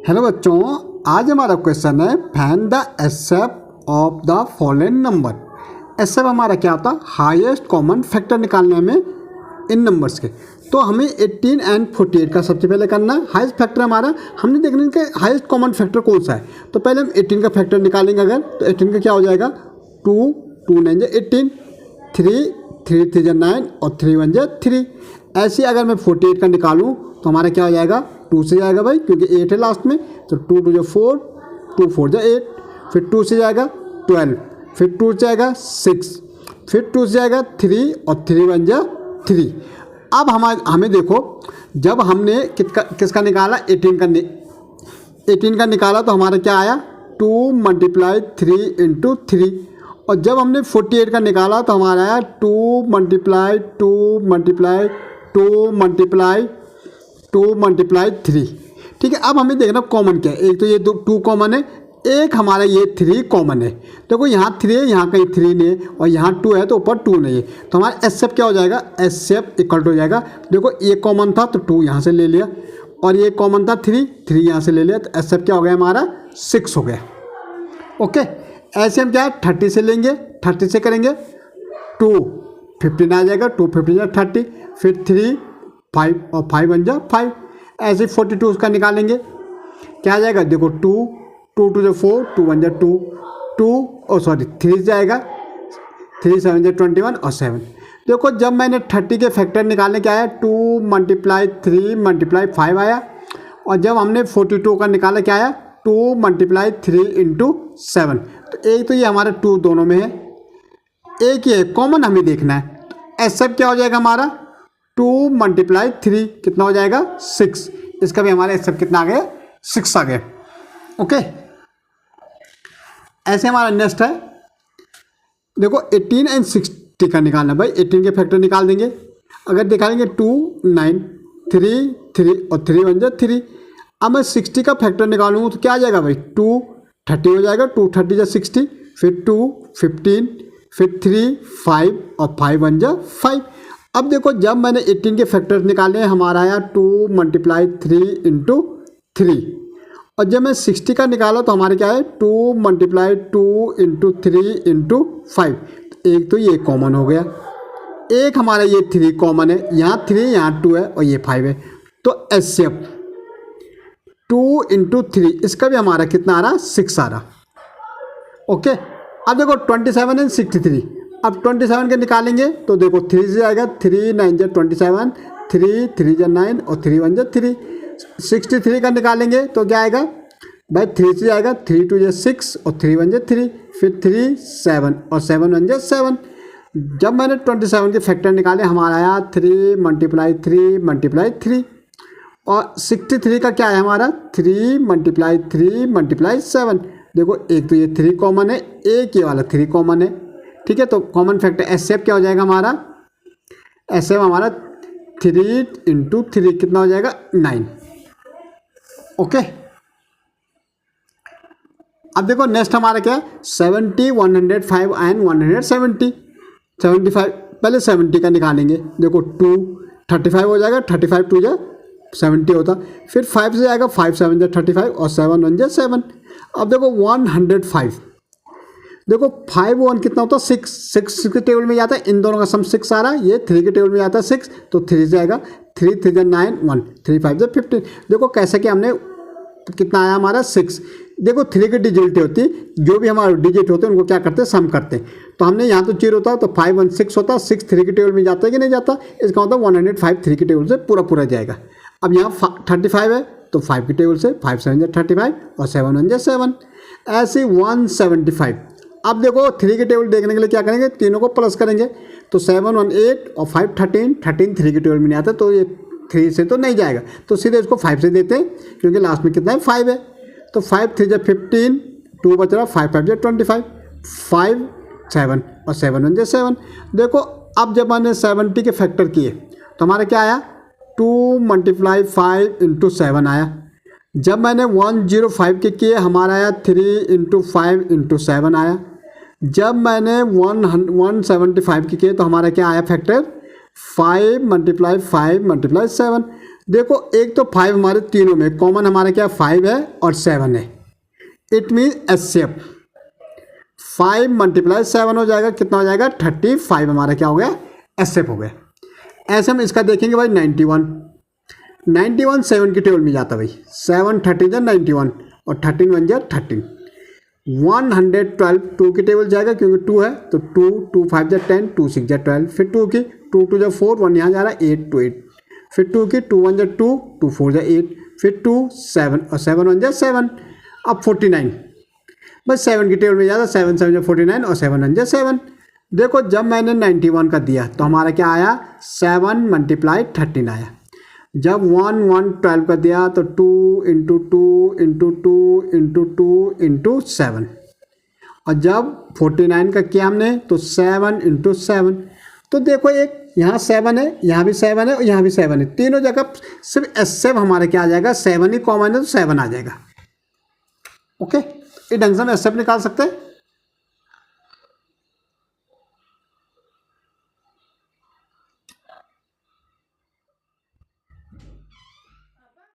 Hello बच्चों, आज हमारा क्वेश्चन है find the SF of the following number. SF हमारा क्या होता है? हाईएस्ट कॉमन फैक्टर निकालने में इन नंबर्स के। तो हमें 18 एंड 48 का सबसे पहले करना है। हाईएस्ट फैक्टर हमारा हमने देखना है कि हाईएस्ट कॉमन फैक्टर कौन सा है। तो पहले हम 18 का फैक्टर निकालेंगे। अगर तो 18 का क्या हो जाएगा? 2 2 9 18, 3 3 3 9 और 3 1 3। ऐसे अगर मैं 48 का निकालूँ तो हमारा क्या हो जाएगा? 2 से जाएगा भाई, क्योंकि 8 है लास्ट में। तो 2 2 4, 2 4 8, फिर 2 से जाएगा 12, फिर 2 से जाएगा 6, फिर 2 से जाएगा 3 और 3 1 3। अब हमें देखो, जब हमने किसका निकाला? 18 का निकाला तो हमारा क्या आया? 2 × 3 × 3। और जब हमने 48 का निकाला तो हमारा आया 2 × 2 × 3। ठीक है। अब हमें देखना कॉमन क्या है। एक तो ये 2 कॉमन है, एक हमारा ये 3 कॉमन है। देखो यहाँ 3 है, यहाँ कहीं 3 नहीं है, और यहाँ 2 है तो ऊपर 2 नहीं है। तो हमारा एस क्या हो जाएगा? एस इक्वल टू हो जाएगा, देखो ये कॉमन था तो 2 यहाँ से ले लिया, और ये कॉमन था 3 यहाँ से ले लिया, तो एस क्या हो गया हमारा? 6 हो गया। ओके। ऐसे हम क्या 30 से लेंगे, 30 से करेंगे 2 15 आ जाएगा, 2 15 30, फिर 3 5 और 5 1 5। ऐसे 42 उसका निकालेंगे, क्या आ जाएगा? देखो 2 2 2 4, 2 1 2 3 जाएगा, 3 7 21 और 7। देखो जब मैंने 30 के फैक्टर निकालने क्या आया? 2 × 3 × 5 आया। और जब हमने 42 का निकाला क्या आया? 2 × 3 × 7। तो एक तो ये हमारा 2 दोनों में है, एक ये कॉमन हमें देखना है। तो एस क्या हो जाएगा हमारा? 2 × 3 कितना हो जाएगा? 6। इसका भी हमारा एस कितना आ गया? 6 आ गया। ओके। ऐसे हमारा नेक्स्ट है, देखो 18 एंड 60 का निकालना। भाई 18 के फैक्टर निकाल देंगे। अगर निकालेंगे 2 9 3 3 और 3 1 3। अब मैं 60 का फैक्टर निकालूंगा तो क्या आ जाएगा भाई? 2 30 हो जाएगा, 2 30 60, फिर 2 15, फिर 3 5 और 5 1 5। अब देखो जब मैंने 18 के फैक्टर निकाले, हमारा आया 2 × 3 × 3। और जब मैं 60 का निकाला तो हमारे क्या है? 2 × 2 × 3 × 5। एक तो ये कॉमन हो गया, एक हमारा ये 3 कॉमन है, यहाँ 3 यहाँ 2 है और ये 5 है। तो एस 2 × 3, इसका भी हमारा कितना आ रहा? 6 आ रहा। ओके। अब देखो 27 एंड 63। अब 27 के निकालेंगे तो देखो 3 से आएगा, 3 9 27, 3 3 9 और 3 1 3। 63 का निकालेंगे तो क्या आएगा भाई? 3 से आएगा, 3 2 6 और 3 1 3, फिर 3 7 और 7 1 7। जब मैंने 27 के फैक्टर निकाले, हमारा आया 3 × 3 × 3। और 63 का क्या है हमारा? 3 × 3 × 7। देखो एक तो ये 3 कॉमन है, एक ये वाला 3 कॉमन है। ठीक है। तो कॉमन फैक्टर एस क्या हो जाएगा हमारा? एस हमारा 3 × 3 कितना हो जाएगा? 9। ओके। अब देखो नेक्स्ट हमारा क्या है? 70 105 एंड 170 75। पहले 70 का निकालेंगे। देखो 2 35 हो जाएगा, 35 2 70 होता, फिर 5 से जाएगा, 5 7 35 और 7 1 7। अब देखो 105। देखो 5 1 कितना होता है? 6 के टेबल में जाता है, इन दोनों का सम 6 आ रहा है, ये 3 के टेबल में जाता है 6, तो 3 से आएगा, 3 3 9 1, 3 5 15। देखो कैसे कि हमने कितना आया हमारा? 6। देखो 3 की डिजिट होती है, जो भी हमारे डिजिट होते हैं उनको क्या करते हैं? सम करते हैं। तो हमने यहाँ तो 0 होता है, तो 5 1 6 होता है, 6 3 के टेबल में जाता है कि नहीं जाता? इसका मतलब 105 3 के टेबल से पूरा जाएगा। अब यहाँ 35 है तो 5 के टेबल से 5 7 35 और 7 1 7। ऐसे 175। अब देखो 3 के टेबल देखने के लिए क्या करेंगे? तीनों को प्लस करेंगे। तो 7 1 8 और 5 13 3 के टेबल में नहीं आता, तो ये 3 से तो नहीं जाएगा, तो सीधे इसको 5 से देते हैं, क्योंकि लास्ट में कितना है? 5 है। तो 5 3 15, 2 बच रहा, 5 5 25, 5 7 और 7 1 7। देखो अब जब मैंने 70 के फैक्टर किए तो हमारा क्या आया? 2 × 5 × 7 आया। जब मैंने 105 के किए, हमारा आया 3 × 5 × 7 आया। जब मैंने 175 के किए तो हमारा क्या आया फैक्टर? 5 × 5 × 7। देखो एक तो 5 हमारे तीनों में कॉमन, हमारे क्या 5 है और 7 है। इट मीन एचसीएफ 5 मल्टीप्लाई 7 हो जाएगा, कितना हो जाएगा 35 हमारा क्या हो गया एचसीएफ हो गया। ऐसे हम इसका देखेंगे भाई 91 7 की टेबल में जाता भाई, 7 30 जा 91 और 13 1 जा 13। 112 2 की टेबल जाएगा क्योंकि 2 है तो 2 2 5 जा 10 2 6 जा 12, फिर 2 की 2 2 जा 4 1 यहाँ जा रहा है 8 2 8, फिर 2 की 2 1 जा 2 2 4 जा 8, फिर 2 7 और 7 1 जा 7। अब 49 बस 7 की टेबल में जाता, 7 7 जा 49 और 7 1 जा 7। देखो जब मैंने 91 का दिया तो हमारा क्या आया 7 मल्टीप्लाई 13 आया। जब 1 1 12 का दिया तो 2 इंटू 2 इंटू 2 इंटू 2 इंटू 7, और जब 49 का किया हमने तो 7 इंटू 7। तो देखो एक यहाँ 7 है, यहाँ भी 7 है और यहाँ भी 7 है, तीनों जगह सिर्फ एस7 हमारे क्या आ जाएगा 7 ही कॉमन है तो 7 आ जाएगा। ओके, ये ढंग से हम एस निकाल सकते हैं।